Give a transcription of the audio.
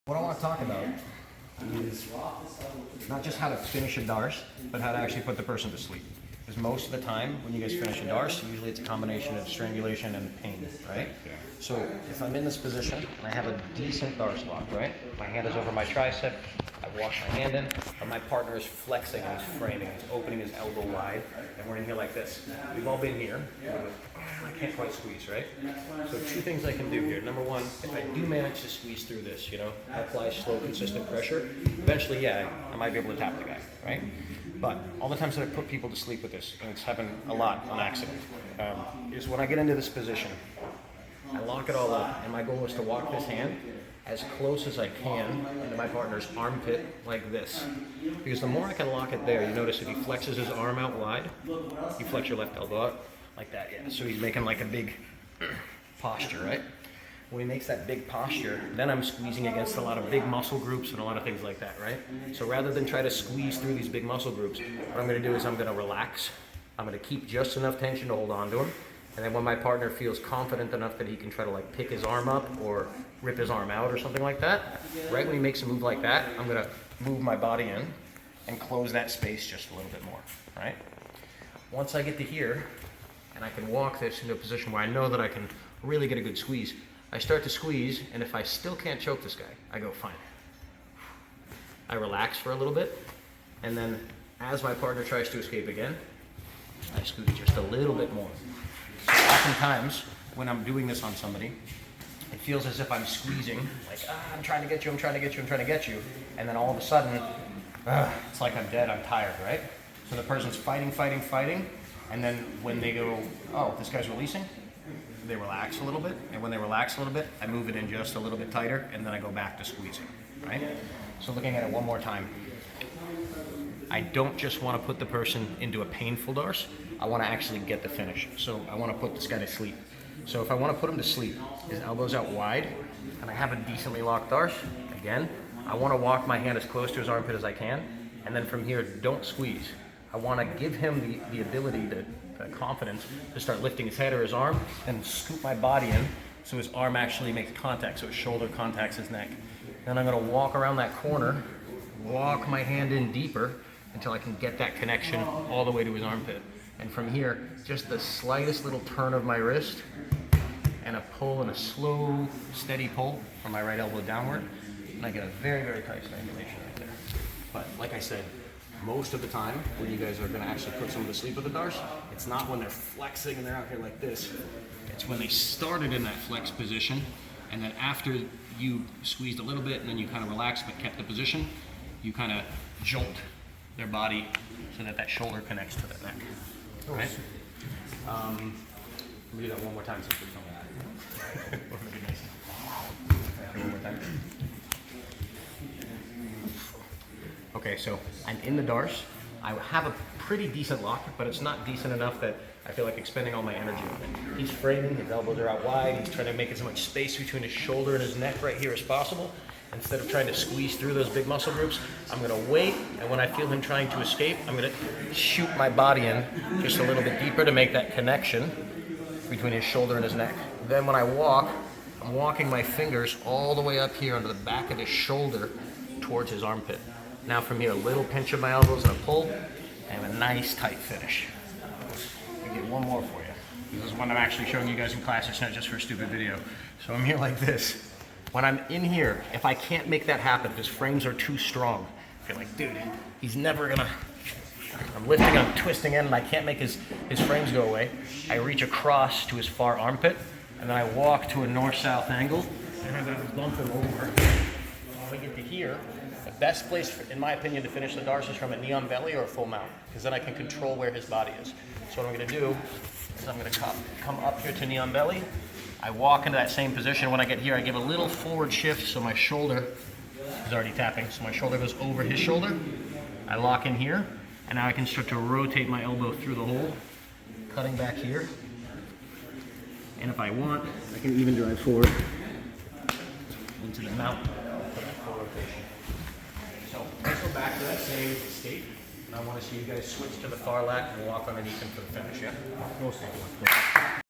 What I want to talk about is not just how to finish a darce, but how to actually put the person to sleep. Because most of the time, when you guys finish a darce, usually it's a combination of strangulation and pain, right? Yeah. So if I'm in this position and I have a decent darce lock, right? My hand is over my tricep, I wash my hand in, but my partner is flexing and he's framing, he's opening his elbow wide, and we're in here like this. We've all been here. I can't quite squeeze, right? So two things I can do here. Number one, if I do manage to squeeze through this, apply slow, consistent pressure, eventually, yeah, I might be able to tap the guy, right? But all the times that I put people to sleep with this, and it's happened a lot on accident, is when I get into this position, I lock it all up, and my goal is to walk this hand as close as I can into my partner's armpit like this. Because the more I can lock it there, you notice if he flexes his arm out wide, you flex your left elbow out like that, yeah. So he's making like a big posture, right? When he makes that big posture, then I'm squeezing against a lot of big muscle groups and a lot of things like that, right? So rather than try to squeeze through these big muscle groups, what I'm gonna do is I'm gonna relax. I'm gonna keep just enough tension to hold on to him. And then when my partner feels confident enough that he can try to like pick his arm up or rip his arm out or something like that, right when he makes a move like that, I'm gonna move my body in and close that space just a little bit more, right? Once I get to here, and I can walk this into a position where I know that I can really get a good squeeze, I start to squeeze, and if I still can't choke this guy, I go, fine. I relax for a little bit, and then as my partner tries to escape again, I squeeze just a little bit more. So oftentimes, when I'm doing this on somebody, it feels as if I'm squeezing, like, I'm trying to get you, I'm trying to get you, I'm trying to get you, and then all of a sudden, it's like I'm dead, I'm tired, right? So the person's fighting, fighting, fighting, and then when they go, oh, this guy's releasing, they relax a little bit, and when they relax a little bit, I move it in just a little bit tighter, and then I go back to squeezing, right? So looking at it one more time, I don't just want to put the person into a painful darce, I want to actually get the finish. So I want to put this guy to sleep. So if I want to put him to sleep, his elbow's out wide, and I have a decently locked darce, again, I want to walk my hand as close to his armpit as I can, and then from here, don't squeeze. I want to give him the ability, the confidence to start lifting his head or his arm and scoop my body in so his arm actually makes contact, so his shoulder contacts his neck. Then I'm going to walk around that corner, walk my hand in deeper until I can get that connection all the way to his armpit. And from here, just the slightest little turn of my wrist and a pull and a slow, steady pull from my right elbow downward, and I get a very, very tight strangulation right there. But like I said, most of the time, when you guys are going to actually put someone to sleep with a darce, it's not when they're flexing and they're out here like this. It's when they started in that flex position, and then after you squeezed a little bit and then you kind of relaxed but kept the position, you kind of jolt their body so that that shoulder connects to the neck. Right? Let me do that one more time since we're filming that. One more time. Okay, so I'm in the darce. I have a pretty decent lock, but it's not decent enough that I feel like expending all my energy on it. He's framing, his elbows are out wide, he's trying to make as much space between his shoulder and his neck right here as possible. Instead of trying to squeeze through those big muscle groups, I'm gonna wait, and when I feel him trying to escape, I'm gonna shoot my body in just a little bit deeper to make that connection between his shoulder and his neck. Then when I walk, I'm walking my fingers all the way up here onto the back of his shoulder towards his armpit. Now from here, a little pinch of my elbows and a pull, and a nice tight finish. I'll get one more for you. This is one I'm actually showing you guys in class, it's not just for a stupid video. So I'm here like this. When I'm in here, if I can't make that happen, if his frames are too strong, I feel like, dude, he's never gonna, I'm lifting, I'm twisting in, and I can't make his frames go away. I reach across to his far armpit, and then I walk to a north-south angle, and I'm gonna bump him over. When I get to here, the best place, in my opinion, to finish the darce is from a knee on belly or a full mount, because then I can control where his body is. So what I'm gonna do is I'm gonna come up here to knee on belly. I walk into that same position. When I get here, I give a little forward shift so my shoulder is already tapping. So my shoulder goes over his shoulder. I lock in here, and now I can start to rotate my elbow through the hole, cutting back here. And if I want, I can even drive forward into the mount for that full rotation. So let's go back to that same state. And I want to see you guys switch to the far lat and walk underneath him for the finish, yeah?